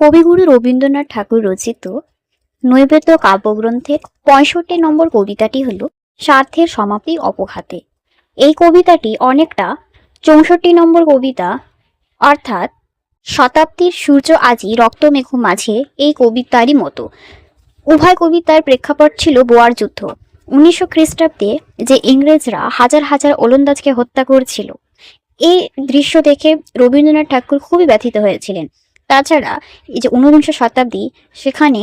কবিগুরু রবীন্দ্রনাথ ঠাকুর রচিত নৈবেদ্য কাব্যগ্রন্থের ৬৫ নম্বর কবিতাটি হল স্বার্থের সমাপ্তি অপঘাতে। এই কবিতাটি অনেকটা ৬৪ নম্বর কবিতা অর্থাৎ শতাব্দীর সূর্য আজি রক্তমেঘ মাঝে এই কবিতারই মতো। উভয় কবিতার প্রেক্ষাপট ছিল বোয়ার যুদ্ধ। ১৯০০ খ্রিস্টাব্দে যে ইংরেজরা হাজার হাজার ওলন্দাজকে হত্যা করছিল, এই দৃশ্য দেখে রবীন্দ্রনাথ ঠাকুর খুবই ব্যথিত হয়েছিলেন। তাছাড়া এই যে ঊনবিংশ শতাব্দী, সেখানে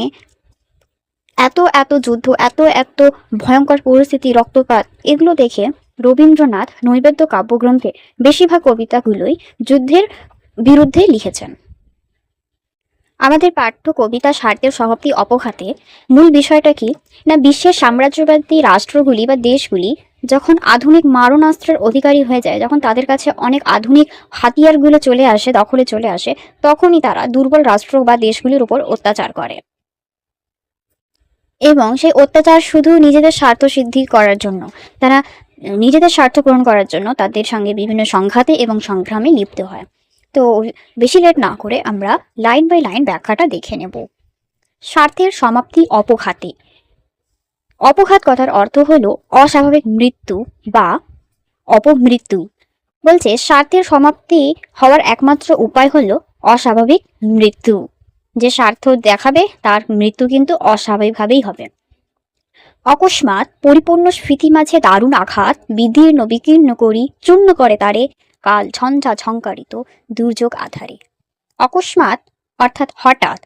এত এত যুদ্ধ, এত এত ভয়ঙ্কর পরিস্থিতি, রক্তপাত, এগুলো দেখে রবীন্দ্রনাথ নৈবেদ্য কাব্যগ্রন্থে বেশিরভাগ কবিতাগুলোই যুদ্ধের বিরুদ্ধে লিখেছেন। আমাদের পাঠ্য কবিতা স্বার্থের সমাপ্তি অপঘাতে মূল বিষয়টা কি না, বিশ্বের সাম্রাজ্যবাদী রাষ্ট্রগুলি বা দেশগুলি যখন আধুনিক মারণাস্ত্রের অধিকারী হয়ে যায়, যখন তাদের কাছে অনেক আধুনিক হাতিয়ারগুলো চলে আসে, দখলে চলে আসে, তখনই তারা দুর্বল রাষ্ট্র বা দেশগুলির উপর অত্যাচার করে। এবং সেই অত্যাচার শুধু নিজেদের স্বার্থ সিদ্ধি করার জন্য, তারা নিজেদের স্বার্থ পূরণ করার জন্য তাদের সঙ্গে বিভিন্ন সংঘাতে এবং সংগ্রামে লিপ্ত হয়। তো বেশি লেট না করে আমরা লাইন বাই লাইন ব্যাখ্যাটা দেখে নেব। স্বার্থের সমাপ্তি অপঘাতে। অপঘাত কথার অর্থ হলো অস্বাভাবিক মৃত্যু বা অপমৃত্যু। বলছে স্বার্থের সমাপ্তি হওয়ার একমাত্র উপায় হলো অস্বাভাবিক মৃত্যু। যে স্বার্থ দেখাবে তার মৃত্যু কিন্তু অস্বাভাবিকভাবেই হবে। অকস্মাৎ পরিপূর্ণ স্মৃতি মাঝে দারুণ আঘাত বিদীর্ণ বিকীর্ণ করি চূর্ণ করে তারে কাল ঝঞ্ঝা ঝঙ্কারিত দুর্যোগ আধারে। অকস্মাৎ অর্থাৎ হঠাৎ,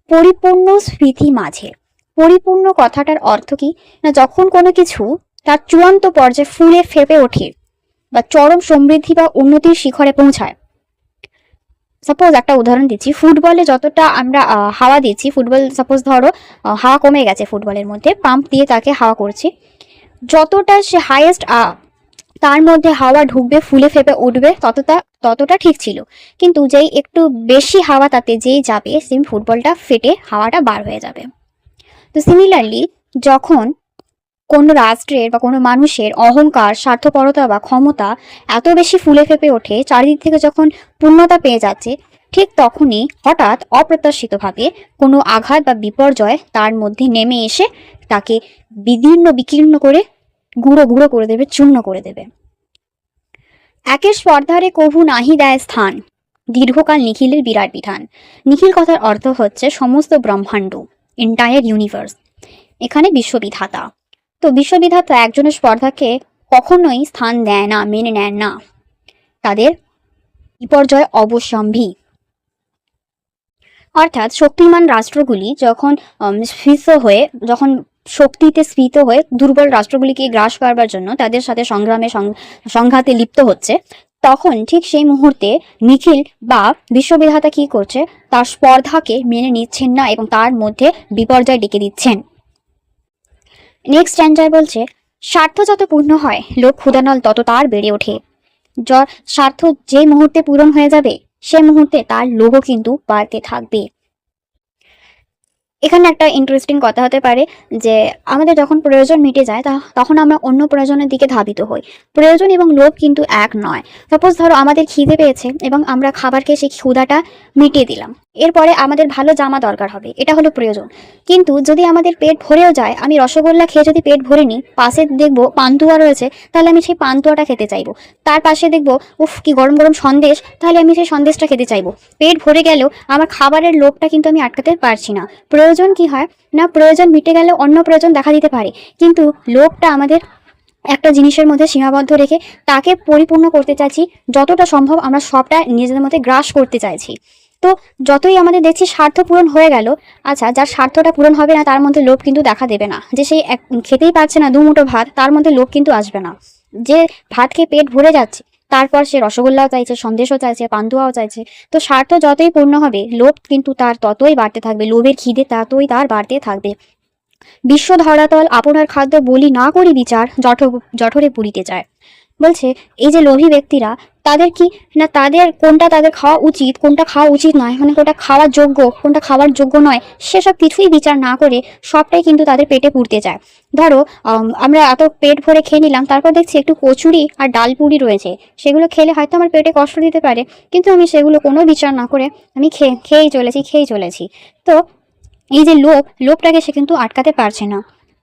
পরিপূর্ণ স্মৃতি মাঝে। পরিপূর্ণ কথাটার অর্থ কি না, যখন কোনো কিছু তার চূড়ান্ত পর্যায়ে ফুলে ফেপে ওঠে বা চরম সমৃদ্ধি বা উন্নতির শিখরে পৌঁছায়। সাপোজ একটা উদাহরণ দিচ্ছি, ফুটবলে যতটা আমরা হাওয়া দিচ্ছি, ফুটবল সাপোজ ধরো হাওয়া কমে গেছে, ফুটবলের মধ্যে পাম্প দিয়ে তাকে হাওয়া করছি, যতটা সে হাইয়েস্ট তার মধ্যে হাওয়া ঢুকবে, ফুলে ফেপে উঠবে, ততটা ঠিক ছিল। কিন্তু যেই একটু বেশি হাওয়া তাতে যেই যাবে, সেই ফুটবলটা ফেটে হাওয়াটা বার হয়ে যাবে। তো সিমিলারলি, যখন কোনো রাষ্ট্রের বা কোনো মানুষের অহংকার, স্বার্থপরতা বা ক্ষমতা এত বেশি ফুলে ফেপে ওঠে, চারিদিক থেকে যখন পূর্ণতা পেয়ে যাচ্ছে, ঠিক তখনই হঠাৎ অপ্রত্যাশিতভাবে কোনো আঘাত বা বিপর্যয় তার মধ্যে নেমে এসে তাকে বিদীর্ণ বিকীর্ণ করে গুঁড়ো গুঁড়ো করে দেবে, চূর্ণ করে দেবে। একের স্পর্ধারে কভু নাহি দেয় স্থান, দীর্ঘকাল নিখিলের বিরাট বিধান। নিখিল কথার অর্থ হচ্ছে সমস্ত ব্রহ্মাণ্ড, এন্টায়ার ইউনিভার্স, এখানে বিশ্ববিধাতা। তো বিশ্ববিধাতা একজনের স্পর্ধাকে কখনোই স্থান দেয় না, মেনে নেন না, তাদের বিপর্যয় অবশ্যম্ভী। অর্থাৎ শক্তিমান রাষ্ট্রগুলি যখন যখন শক্তিতে স্ফীত হয়ে দুর্বল রাষ্ট্রগুলিকে গ্রাস করবার জন্য তাদের সাথে সংঘাতে লিপ্ত হচ্ছে, তখন ঠিক সেই মুহূর্তে নিখিল বা বিশ্ববিধাতা কি করছে, তার স্পর্ধাকে মেনে নিচ্ছেন না এবং তার মধ্যে বিপর্যয় ডেকে দিচ্ছেন। নেক্সট স্ট্যান্ডায় বলছে, স্বার্থ যত পূর্ণ হয় লোক ক্ষুধানল তত তার বেড়ে ওঠে। স্বার্থ যে মুহূর্তে পূরণ হয়ে যাবে, সে মুহূর্তে তার লোভও কিন্তু বাড়তে থাকবে। এখানে একটা ইন্টারেস্টিং কথা হতে পারে যে আমাদের যখন প্রয়োজন মিটে যায় তখন আমরা অন্য প্রয়োজনের দিকে ধাবিত হই। প্রয়োজন এবং লোভ কিন্তু এক নয়। সাপোজ ধরো আমাদের খিদে পেয়েছে এবং আমরা খাবার খেয়ে সেই ক্ষুধাটা মিটিয়ে দিলাম, এরপরে আমাদের ভালো জামা দরকার হবে, এটা হলো প্রয়োজন। কিন্তু যদি আমাদের পেট ভরেও যায়, আমি রসগোল্লা খেয়ে যদি পেট ভরে নিই, পাশে দেখবো পান্তুয়া রয়েছে, তাহলে আমি সেই পান্তুয়াটা খেতে চাইবো। তার পাশে দেখবো উফ কি গরম গরম সন্দেশ, তাহলে আমি সেই সন্দেশটা খেতে চাইবো। পেট ভরে গেলেও আমার খাবারের লোভটা কিন্তু আমি আটকাতে পারছি না। প্রয়োজন কি হয় না, প্রয়োজন মিটে গেলে অন্য প্রয়োজন দেখা দিতে পারে, কিন্তু লোভটা আমাদের একটা জিনিসের মধ্যে সীমাবদ্ধ রেখে তাকে পরিপূর্ণ করতে চাইছি। যতটা সম্ভব আমরা সবটা নিজেদের মধ্যে গ্রাস করতে চাইছি। তো যতই আমাদের দেখছি স্বার্থ পূরণ হয়ে গেল, আচ্ছা যার স্বার্থটা পূরণ হবে না তার মধ্যে লোভ কিন্তু দেখা দেবে না। যে সেই খেতেই পারছে না দুমুঠো ভাত, তার মধ্যে লোভ কিন্তু আসবে না। যে ভাত খেয়ে পেট ভরে যাচ্ছে, তারপর সে রসগোল্লাও চাইছে, সন্দেশও চাইছে, পান্তুয়াও চাইছে। তো স্বার্থ যতই পূর্ণ হবে, লোভ কিন্তু তার ততই বাড়তে থাকবে, লোভের খিদে ততই তার বাড়তে থাকবে। বিশ্ব ধরাতল আপনার খাদ্য বলি না করি বিচার, জঠরে পুরিতে চায়। বলছে এই যে লোভী ব্যক্তিরা, তাদের কি না, তাদের কোনটা তাদের খাওয়া উচিত, কোনটা খাওয়া উচিত নয়, মানে কোনটা খাওয়ার যোগ্য, কোনটা খাওয়ার যোগ্য নয়, সেসব কিছুই বিচার না করে সবটাই কিন্তু তাদের পেটে পুরতে চায়। ধরো আমরা এত পেট ভরে খেয়ে নিলাম, তারপর দেখছি একটু কচুরি আর ডাল পুরি রয়েছে, সেগুলো খেলে হয়তো আমার পেটে কষ্ট দিতে পারে, কিন্তু আমি সেগুলো কোনো বিচার না করে আমি খেয়েই চলেছি। তো এই যে লোভটাকে সে কিন্তু আটকাতে পারছে না।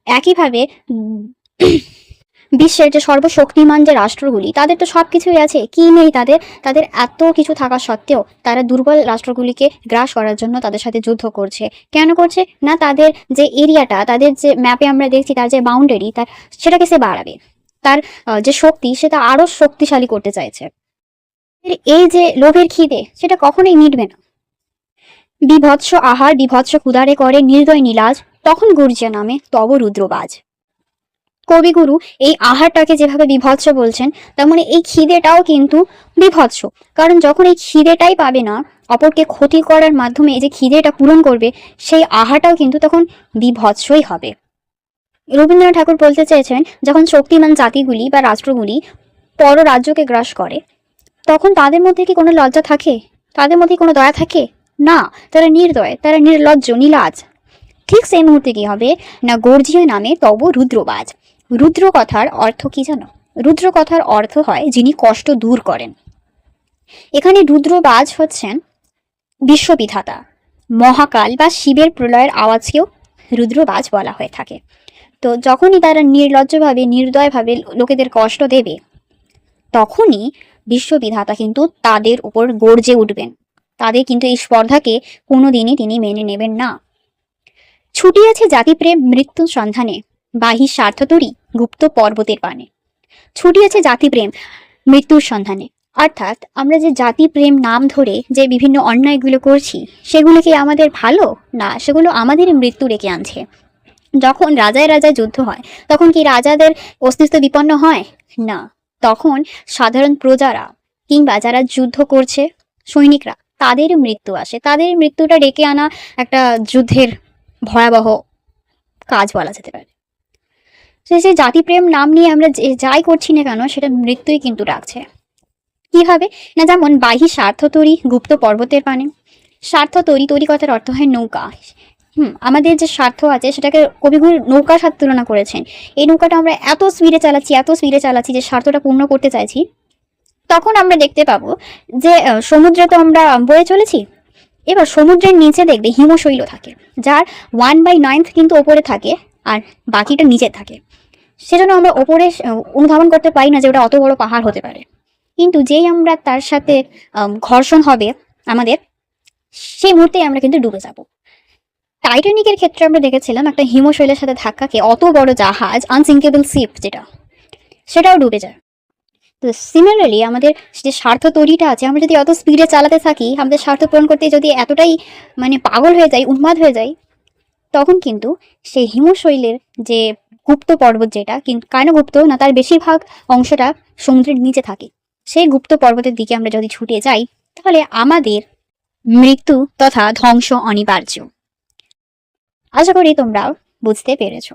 একইভাবে বিশ্বের যে সর্বশক্তিমান যে রাষ্ট্রগুলি, তাদের তো সব কিছুই আছে, কি নেই তাদের? তাদের এত কিছু থাকা সত্ত্বেও তারা দুর্বল রাষ্ট্রগুলিকে গ্রাস করার জন্য তাদের সাথে যুদ্ধ করছে। কেন করছে না? তাদের যে এরিয়াটা, তাদের যে ম্যাপে আমরা দেখছি তার যে বাউন্ডারি, সেটাকে সে বাড়াবে, তার যে শক্তি সেটা আরো শক্তিশালী করতে চাইছে। এই যে লোভের খিদে, সেটা কখনোই মিটবে না। বিভৎস আহার বিভৎস ক্ষুধারে করে নির্দয় নীলাজ, তখন গর্জিয়া নামে তব রুদ্রবাজ। কবিগুরু এই আহারটাকে যেভাবে বিভৎস বলছেন, তার মানে এই খিদেটাও কিন্তু বিভৎস। কারণ যখন এই খিদেটাই পাবে না, অপরকে ক্ষতি করার মাধ্যমে এই যে খিদেটা পূরণ করবে, সেই আহারটাও কিন্তু তখন বিভৎসই হবে। রবীন্দ্রনাথ ঠাকুর বলতে চেয়েছেন, যখন শক্তিমান জাতিগুলি বা রাষ্ট্রগুলি পর রাজ্যকে গ্রাস করে, তখন তাদের মধ্যে কি কোনো লজ্জা থাকে? তাদের মধ্যে কোনো দয়া থাকে না? তারা নির্দয়, তারা নির্লজ্জ, নীলাজ। ঠিক সেই মুহূর্তে কি হবে না, গর্জিয়া নামে তব রুদ্রবাজ। রুদ্র কথার অর্থ কি জানো? রুদ্র কথার অর্থ হয় যিনি কষ্ট দূর করেন। এখানে রুদ্রবাজ হচ্ছেন বিশ্ববিধাতা, মহাকাল বা শিবের প্রলয়ের আওয়াজকেও রুদ্রবাজ বলা হয়ে থাকে। তো যখনই তারা নির্লজ্জভাবে নির্দয়ভাবে লোকেদের কষ্ট দেবে, তখনই বিশ্ববিধাতা কিন্তু তাদের উপর গর্জে উঠবেন। তাদের কিন্তু এই স্পর্ধাকে কোনোদিনই তিনি মেনে নেবেন না। ছুটিয়াছে জাতিপ্রেম মৃত্যুর সন্ধানে, বাহির স্বার্থতরী গুপ্ত পর্বতের পানে। ছুটিয়াছে জাতিপ্রেম মৃত্যুর সন্ধানে, অর্থাৎ আমরা যে জাতিপ্রেম নাম ধরে যে বিভিন্ন অন্যায়গুলো করছি, সেগুলো কি আমাদের ভালো? না, সেগুলো আমাদেরই মৃত্যু ডেকে আনছে। যখন রাজায় রাজায় যুদ্ধ হয়, তখন কি রাজাদের অস্তিত্ব বিপন্ন হয়? না, তখন সাধারণ প্রজারা কিংবা যারা যুদ্ধ করছে সৈনিকরা, তাদের মৃত্যু আসে। তাদের মৃত্যুটা ডেকে আনা একটা যুদ্ধের ভয়াবহ কাজ বলা যেতে পারে। সেই জাতিপ্রেম নাম নিয়ে আমরা যাই করছি না কেন, সেটা মৃত্যুই কিন্তু ডাকছে। কিভাবে না, যেমন বাহি স্বার্থ তরি গুপ্ত পর্বতের পানে। স্বার্থ তরি, তরি কথার অর্থ হয় নৌকা। আমাদের যে স্বার্থ আছে সেটাকে কবিগুরু নৌকার সাথে তুলনা করেছেন। এই নৌকাটা আমরা এত স্পিডে চালাচ্ছি যে স্বার্থটা পূর্ণ করতে চাইছি, তখন আমরা দেখতে পাবো যে সমুদ্রে তো আমরা বয়ে চলেছি। এবার সমুদ্রের নিচে দেখবে হিমশৈল থাকে, যার 1/9 কিন্তু ওপরে থাকে আর বাকিটা নিচে থাকে। সেজন্য আমরা ওপরে অনুধাবন করতে পারি না যে ওটা অত বড় পাহাড় হতে পারে। কিন্তু যেই আমরা তার সাথে ঘর্ষণ হবে আমাদের, সেই মুহূর্তেই আমরা কিন্তু ডুবে যাব। টাইটানিকের ক্ষেত্রে আমরা দেখেছিলাম একটা হিমশৈলের সাথে ধাক্কা খেয়ে অত বড় জাহাজ, আনসিঙ্কেবল শিপ যেটা, সেটাও ডুবে যায়। তো সিমিলারলি আমাদের যে স্বার্থ তৈরিটা আছে, আমরা যদি অত স্পিডে চালাতে থাকি, আমাদের স্বার্থ পূরণ করতে যদি এতটাই মানে পাগল হয়ে যাই, উন্মাদ হয়ে যাই, তখন কিন্তু সেই হিমশৈলের যে গুপ্ত পর্বত, যেটা কিন্তু কেন গুপ্ত না, তার বেশিরভাগ অংশটা সমুদ্রের নিচে থাকে, সেই গুপ্ত পর্বতের দিকে আমরা যদি ছুটে যাই, তাহলে আমাদের মৃত্যু তথা ধ্বংস অনিবার্য। আশা করি তোমরা বুঝতে পেরেছো।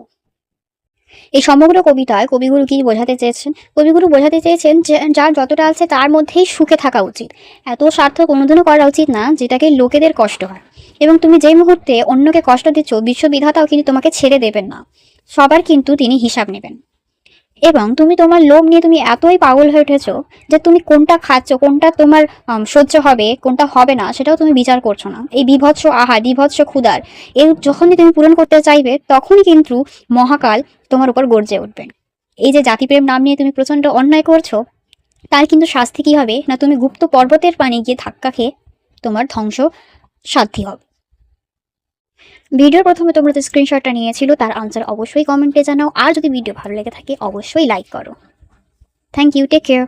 এই সমগ্র কবিতায় কবিগুরু কি বোঝাতে চেয়েছেন? কবিগুরু বোঝাতে চেয়েছেন যে যার যতটা আছে তার মধ্যেই সুখে থাকা উচিত। এত স্বার্থ কোনোদিনও করা উচিত না যেটাকে লোকেদের কষ্ট হয়। এবং তুমি যেই মুহূর্তে অন্যকে কষ্ট দিচ্ছ, বিশ্ববিধাতাও কিন্তু তোমাকে ছেড়ে দেবেন না, সবার কিন্তু তিনি হিসাব নেবেন। এবং তুমি তোমার লোভ নিয়ে তুমি এতই পাগল হয়ে উঠেছো যে তুমি কোনটা খাচ্ছ, কোনটা তোমার সহ্য হবে, কোনটা হবে না, সেটাও তুমি বিচার করছো না। এই বিভৎস আহার, বিভৎস ক্ষুধার এই যখনই তুমি পূরণ করতে চাইবে, তখনই কিন্তু মহাকাল তোমার উপর গর্জে উঠবে। এই যে জাতিপ্রেম নাম নিয়ে তুমি প্রচন্ড অন্যায় করছো, তার কিন্তু শাস্তি কি হবে না, তুমি গুপ্ত পর্বতের পানে গিয়ে ধাক্কা খেয়ে তোমার ধ্বংস সাধ্যি হবে। ভিডিওর প্রথমে তোমরা যে স্ক্রিনশটটা নিয়েছিল তার আনসার অবশ্যই কমেন্টে জানাও। আর যদি ভিডিও ভালো লেগে থাকে অবশ্যই লাইক করো। Thank you, take care.